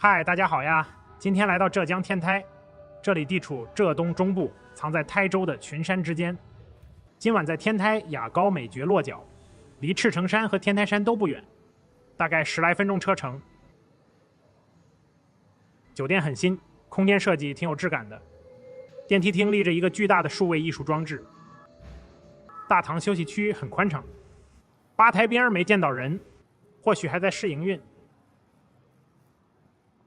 嗨，大家好呀！今天来到浙江天台，这里地處浙東中部，藏在台州的群山之间。今晚在天台雅高美绝落腳，離赤城山和天台山都不遠，大概10来分鐘車程。酒店很新，空间設計挺有質感的。電梯廳立着一個巨大的數位藝術裝置。大堂休息區很寬敞，吧台邊沒見到人，或許還在試營運。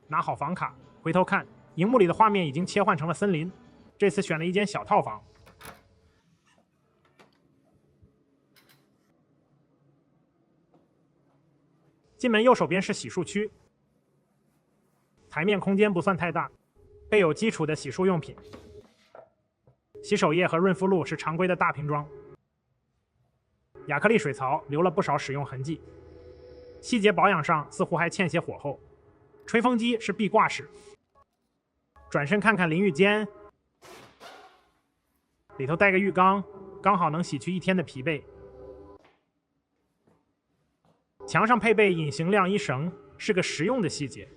拿好房卡，回頭看，熒幕裡的畫面已經切換成了森林。這次選了一間小套房。進門右手邊是洗漱區，台面空間不算太大，備有基礎的洗漱用品。洗手液和潤膚露是常規的大瓶裝。亞克力水槽留了不少使用痕跡，細節保養上似乎還欠些火候。吹風機是壁掛式。轉身看看淋浴間，裡頭帶個浴缸，剛好能洗去一天的疲憊。牆上配備隱形晾衣繩，是個實用的細節。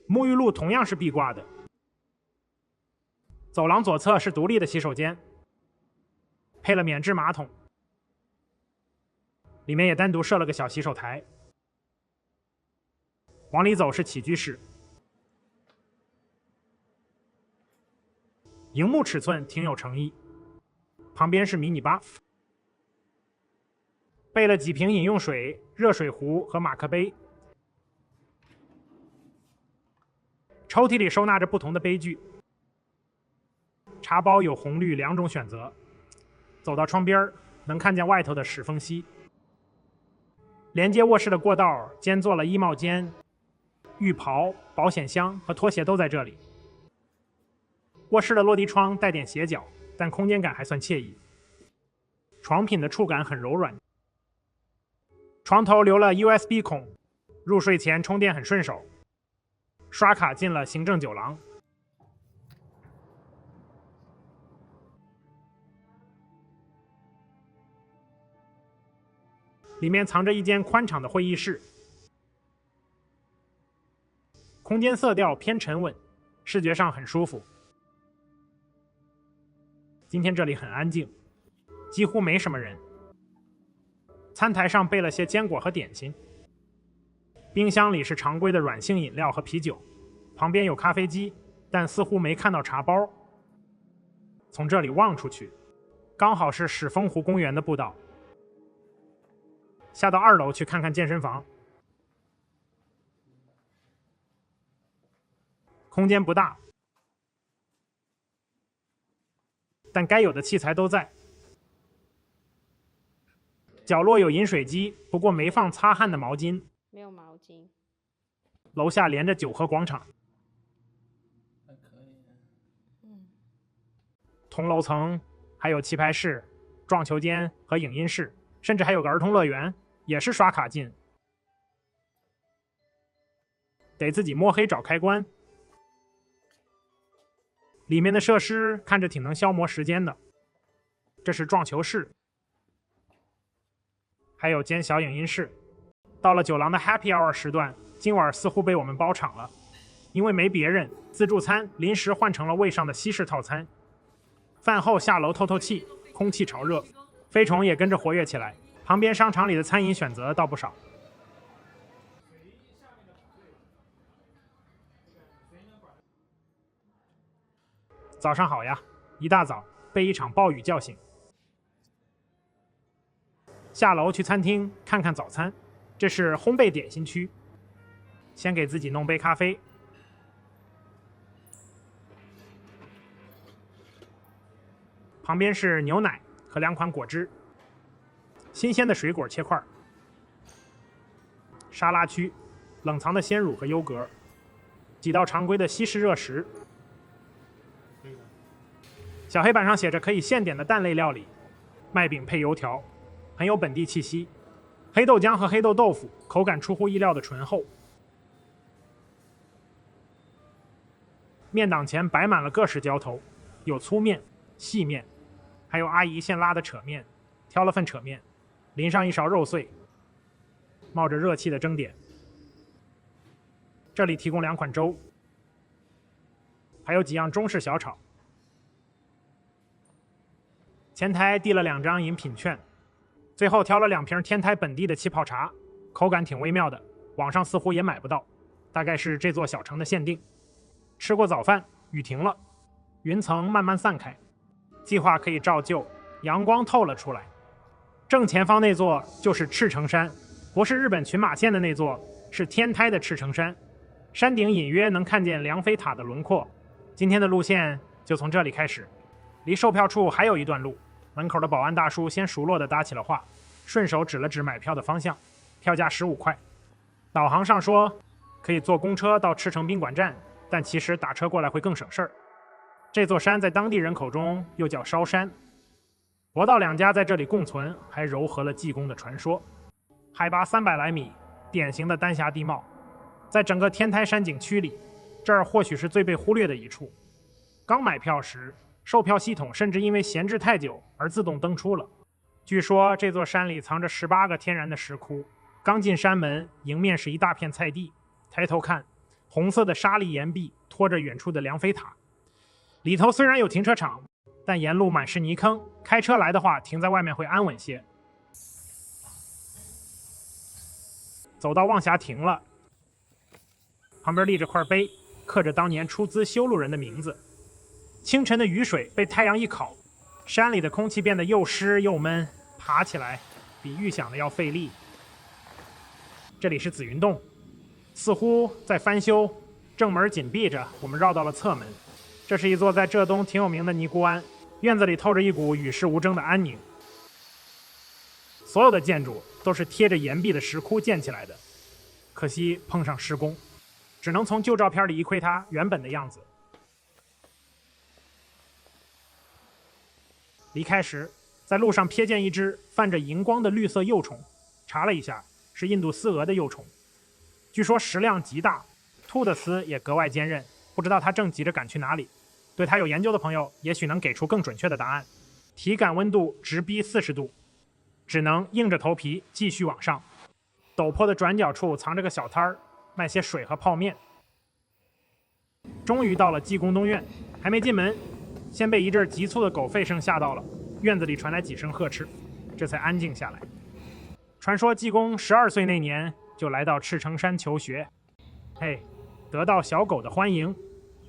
沐浴露同樣是壁掛的。走廊左側是獨立的洗手間，配了免治馬桶。裡面也單獨設了個小洗手台。往裡走是起居室，熒幕尺寸挺有誠意。旁邊是迷你吧，備了幾瓶飲用水、熱水壺和馬克杯。抽屜裡收納着不同的杯具，茶包有紅綠兩種選擇。走到窗邊，能看見外頭的史豐溪。連接臥室的過道兼做了衣帽間、浴袍、保險箱和拖鞋都在這裡。臥室的落地窗帶點斜角，但空間感還算愜意。床品的觸感很柔軟。床頭留了 USB 孔，入睡前充電很順手。刷卡進了行政酒廊。裡面藏着一間寬敞的會議室，空間色調偏沉穩，視覺上很舒服。今天這裡很安靜，幾乎沒什麼人。餐台上備了些堅果和點心，冰箱裡是常規的軟性飲料和啤酒，旁邊有咖啡機，但似乎沒看到茶包。從這裡望出去，剛好是史豐湖公園的步道。下到2樓去看看健身房，空間不大，但該有的器材都在。角落有飲水機，不過沒放擦汗的毛巾。沒有毛巾。樓下連着9合廣場。還可以。同樓層還有棋牌室、撞球間和影音室，甚至還有個兒童樂園，也是刷卡進，得自己摸黑找開關。裡面的設施看着挺能消磨時間的。這是撞球室，還有間小影音室。到了酒廊的 Happy Hour 時段，今晚似乎被我們包場了，因為沒別人，自助餐臨時換成了位上的西式套餐。飯後下樓透透氣，空氣潮熱，飛蟲也跟着活躍起來。旁邊商場裡的餐飲選擇倒不少。早上好呀！一大早被一場暴雨叫醒，下樓去餐廳看看早餐。這是烘焙點心區，先給自己弄杯咖啡。旁邊是牛奶和2款果汁。新鮮的水果切塊。沙拉區，冷藏的鮮乳和優格，幾道常規的西式熱食。小黑板上寫着可以現點的蛋類料理，麥餅配油條，很有本地氣息。黑豆漿和黑豆豆腐口感出乎意料的醇厚。面檔前擺滿了各式澆頭，有粗面、細面，還有阿姨現拉的扯面，挑了份扯面。淋上一勺肉碎，冒着熱氣的蒸點。這裡提供2款粥，還有幾樣中式小炒。前台遞了2張飲品券，最後挑了2瓶天台本地的氣泡茶，口感挺微妙的，網上似乎也買不到，大概是這座小城的限定。吃過早飯，雨停了，雲層慢慢散開，計劃可以照舊，陽光透了出來。正前方那座就是赤城山，不是日本群馬縣的那座，是天台的赤城山。山頂隱約能看見梁飛塔的輪廓。今天的路線就從這裡開始，離售票處還有一段路。門口的保安大叔先熟絡地搭起了話，順手指了指買票的方向，票價15塊。導航上說可以坐公車到赤城賓館站，但其實打車過來會更省事兒。這座山在當地人口中又叫燒山。佛道2家在這裡共存，還糅合了濟公的傳說。海拔300來米，典型的丹霞地貌。在整個天台山景區裡，這兒或許是最被忽略的一處。剛買票時，售票系統甚至因為閒置太久而自動登出了。據說這座山裡藏着18個天然的石窟。剛進山門，迎面是一大片菜地，抬頭看，紅色的沙礫岩壁托着遠處的梁飛塔。裡頭雖然有停車場，但沿路滿是泥坑，開車來的話停在外面會安穩些。走到望霞亭了，旁邊立着塊碑，刻着當年出資修路人的名字。清晨的雨水被太陽一烤，山裡的空氣变得又濕又悶，爬起來比預想的要費力。這裡是紫雲洞，似乎在翻修，正門緊閉着，我們繞到了側門。這是一座在浙東挺有名的尼姑庵，院子裡透着一股與世無爭的安寧。所有的建築都是貼着岩壁的石窟建起來的，可惜碰上施工，只能从舊照片裡一窺它原本的樣子。離開時，在路上瞥見一隻泛着熒光的綠色幼蟲，查了一下，是印度絲蛾的幼蟲，據說食量極大，吐的絲也格外堅韌，不知道它正急着趕去哪裡。對它有研究的朋友，也許能給出更準確的答案。體感溫度直逼40度，只能硬着頭皮繼續往上。陡坡的轉角處藏着個小攤兒，賣些水和泡麵。終於到了濟公東院，還沒進門，先被一陣急促的狗吠聲嚇到了。院子裡傳來幾聲呵斥，這才安靜下來。傳說濟公12歲那年就來到赤城山求學，嘿，得到小狗的歡迎，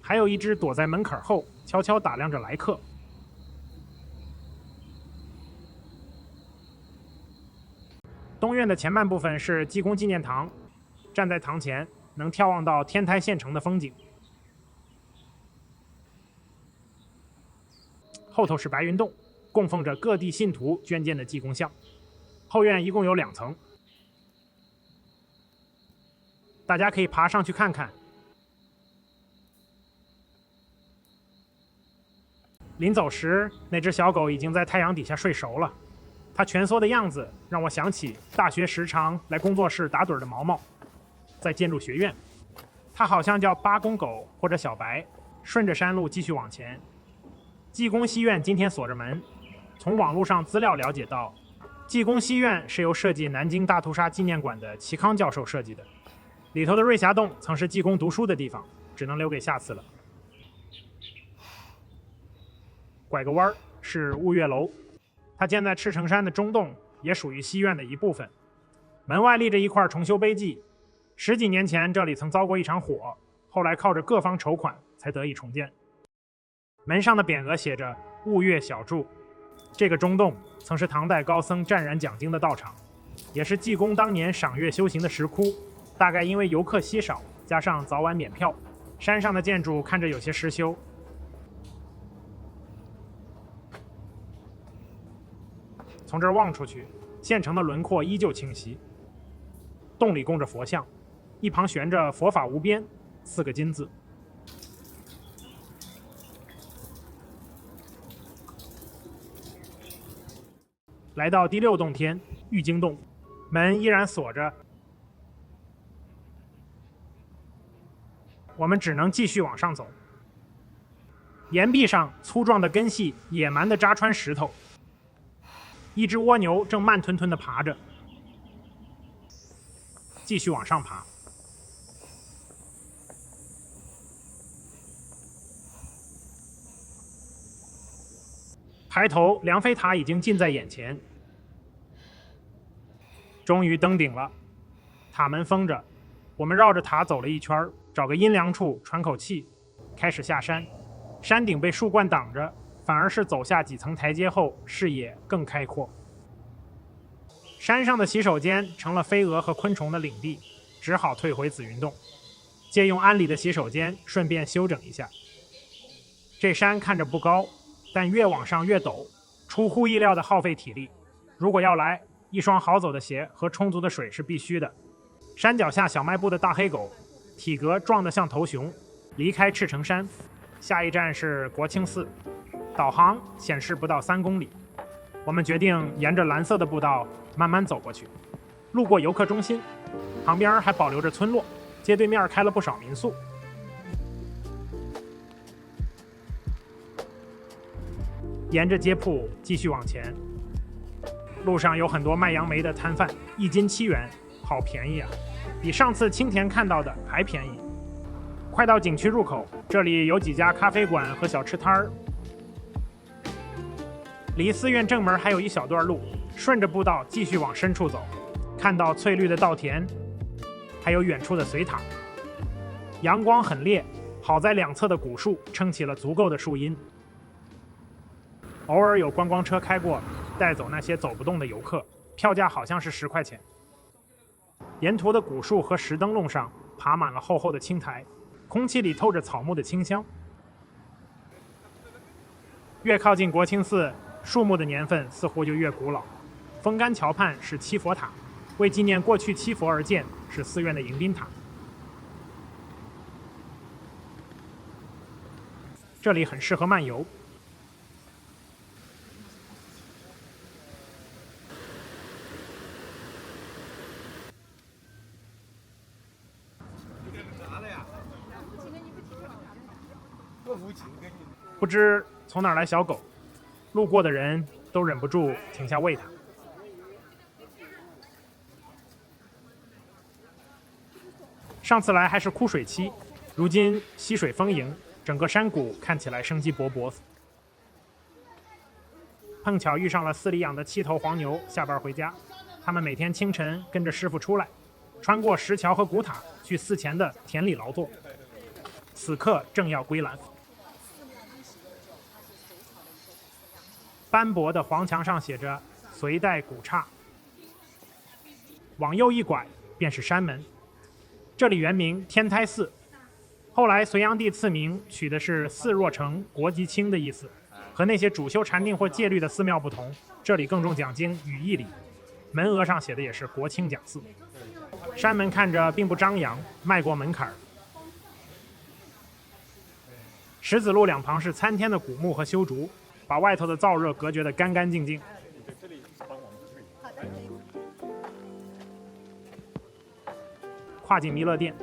還有一隻躲在門檻後悄悄打量着來客。東院的前半部分是濟公紀念堂，站在堂前能眺望到天台縣城的風景。後頭是白雲洞，供奉着各地信徒捐建的濟公像。後院一共有2層，大家可以爬上去看看。臨走時，那只小狗已經在太陽底下睡熟了。它蜷縮的樣子讓我想起大學時常來工作室打盹的毛毛。在建築學院，它好像叫八公狗或者小白。順着山路繼續往前。濟公西院今天鎖着門。從網絡上資料了解到，濟公西院是由設計南京大屠殺紀念館的齊康教授設計的，裡頭的瑞霞洞曾是濟公讀書的地方，只能留給下次了。拐個彎是兀月樓，它建在赤城山的中洞，也屬於西院的一部分。門外立着一塊重修碑記，10幾年前這裡曾遭過一場火，後來靠着各方籌款才得以重建。門上的匾額寫着兀月小筑。這個中洞曾是唐代高僧湛然講經的道場，也是濟公当年賞月修行的石窟。大概因為遊客稀少，加上早晚免票，山上的建築看着有些失修。從這兒望出去，縣城的輪廓依舊清晰。洞裡供着佛像，一旁懸着佛法無邊4個金字。來到第6洞天玉京洞，门依然锁着，我们只能继續往上走。岩壁上粗壯的根系野蠻地扎穿石頭，一只蝸牛正慢吞吞地爬着。繼續往上爬。抬頭，梁飛塔已經近在眼前。終於登頂了，塔門封着，我們繞着塔走了一圈，找個陰涼處喘口氣，開始下山。山頂被樹冠擋着，反而是走下幾層台階後，視野更開闊。山上的洗手間成了飛蛾和昆蟲的領地，只好退回紫雲洞，借用庵裡的洗手間，順便休整一下。這山看着不高，但越往上越陡，出乎意料的耗費體力。如果要來，一雙好走的鞋和充足的水是必須的。山腳下小賣部的大黑狗，體格壯得像頭熊。離開赤城山，下一站是國清寺，導航顯示不到3公里。我們決定沿着藍色的步道慢慢走過去。路過遊客中心，旁邊還保留着村落，街對面開了不少民宿。沿着街鋪繼續往前，路上有很多賣杨梅的攤販，1斤7元，好便宜啊，比上次青田看到的還便宜。快到景区入口，這裡有幾家咖啡館和小吃攤兒。離寺院正門還有一小段路，順着步道繼續往深處走，看到翠綠的稻田，還有遠處的隋塔。陽光很烈，好在兩側的古樹撐起了足夠的樹蔭。偶爾有觀光車開過，帶走那些走不動的遊客，票價好像是10塊錢。沿途的古樹和石燈籠上爬滿了厚厚的青苔，空氣裡透着草木的清香。越靠近國清寺，樹木的年份似乎就越古老。枫干橋畔是七佛塔，為紀念過去七佛而建，是寺院的迎賓塔。這裡很適合漫遊。不知從哪兒來小狗，路過的人都忍不住停下餵它。上次來還是枯水期，如今溪水豐盈，整個山谷看起來生機勃勃。碰巧遇上了寺裡養的7頭黃牛下班回家，他們每天清晨跟着師傅出來，穿過石橋和古塔，去寺前的田裡勞作。此刻正要歸欄。斑駁的黃牆上寫着“隋代古剎”，往右一拐便是山門。這裡原名天台寺，後來隋煬帝賜名，取的是寺若成，國即清的意思。和那些主修禪定或戒律的寺廟不同，這裡更重講經與義理。門額上寫的也是國清講寺。山門看着並不張揚，邁過門檻。石子路兩旁是參天的古木和修竹，把外頭的燥熱隔絕得干干淨淨。跨進彌勒殿，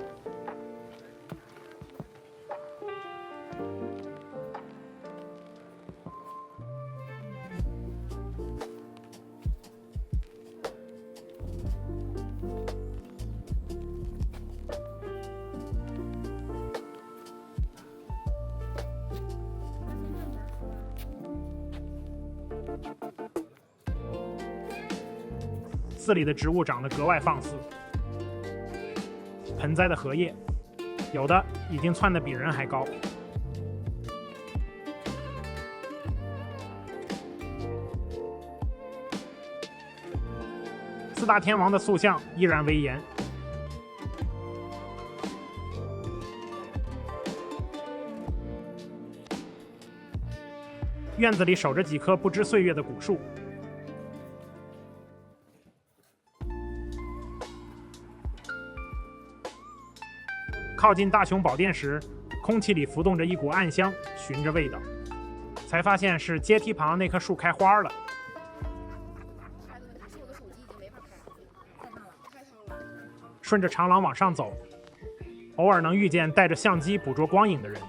寺裡的植物長得格外放肆，盆栽的荷葉，有的已經竄得比人還高。四大天王的塑像依然威嚴。院子裡守着幾棵不知歲月的古樹。靠近大雄宝殿時，空氣裡浮动着一股暗香，循着味道，才發現是階梯旁那棵樹開花了。順着長廊往上走，偶爾能遇見帶着相機捕捉光影的人。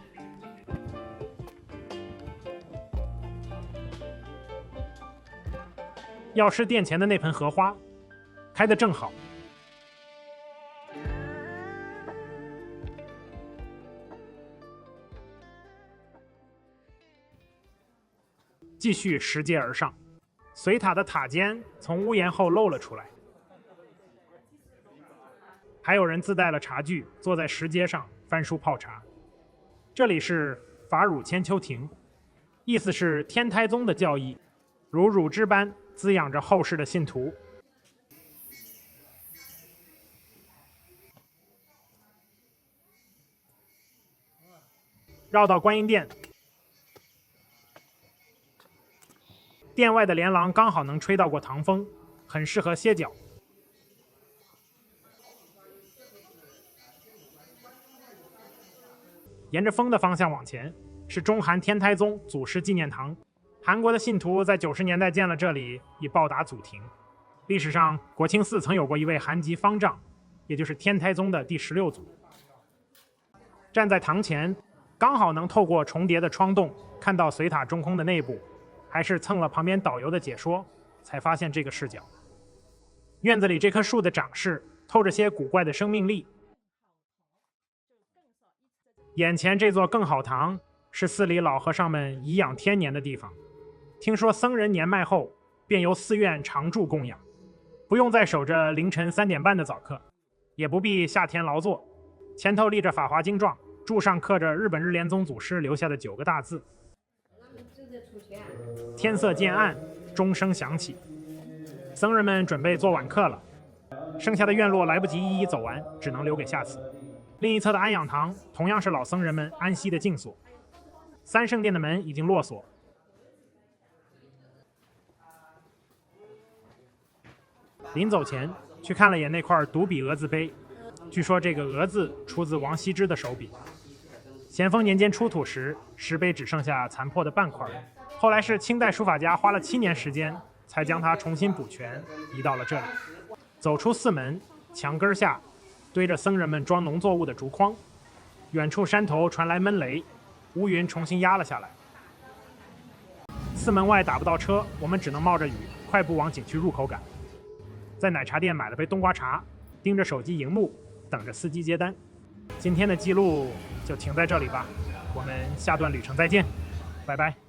藥師殿前的那盆荷花，開得正好。繼續拾階而上。隋塔的塔尖從屋檐後露了出來，還有人自帶了茶具，坐在石階上翻書泡茶。這裡是法乳千秋亭，意思是天台宗的教義，如乳汁般滋養着後世的信徒。繞到觀音殿，殿外的連廊剛好能吹到過堂風，很適合歇腳。沿着風的方向往前，是中韓天台宗祖師紀念堂。韓國的信徒在90年代建了這裡，以報答祖庭。歷史上，國清寺曾有過一位韓籍方丈，也就是天台宗的第16祖。站在堂前，剛好能透過重疊的窗洞看到隋塔中空的內部，還是蹭了旁邊導遊的解說，才發現這個視角。院子裡這棵樹的長勢透着些古怪的生命力。眼前這座更好堂是寺裡老和尚們頤養天年的地方。聽說僧人年邁後便由寺院常住供養，不用再守着凌晨3點半的早課，也不必下田勞作。前頭立着法華經狀，柱上刻着日本日蓮宗祖師留下的9個大字：天色漸暗，鐘聲響起。僧人們準備做晚課了，剩下的院落來不及一一走完，只能留給下次。另一側的安養堂同樣是老僧人們安息的靜所。三聖殿的門已經落鎖，臨走前去看了眼那塊獨筆額字碑，據說這個額字出自王羲之的手筆。咸豐年間出土時，石碑只剩下殘破的半塊，後來是清代書法家花了7年時間才將它重新補全，移到了這裡。走出寺門，牆根下堆着僧人們裝農作物的竹筐，遠處山頭傳來悶雷，烏雲重新壓了下來。寺門外打不到車，我們只能冒着雨快步往景區入口趕。在奶茶店買了杯冬瓜茶，盯着手机螢幕等着司機接单。今天的記錄就停在這裡吧，我們下段旅程再見，拜拜。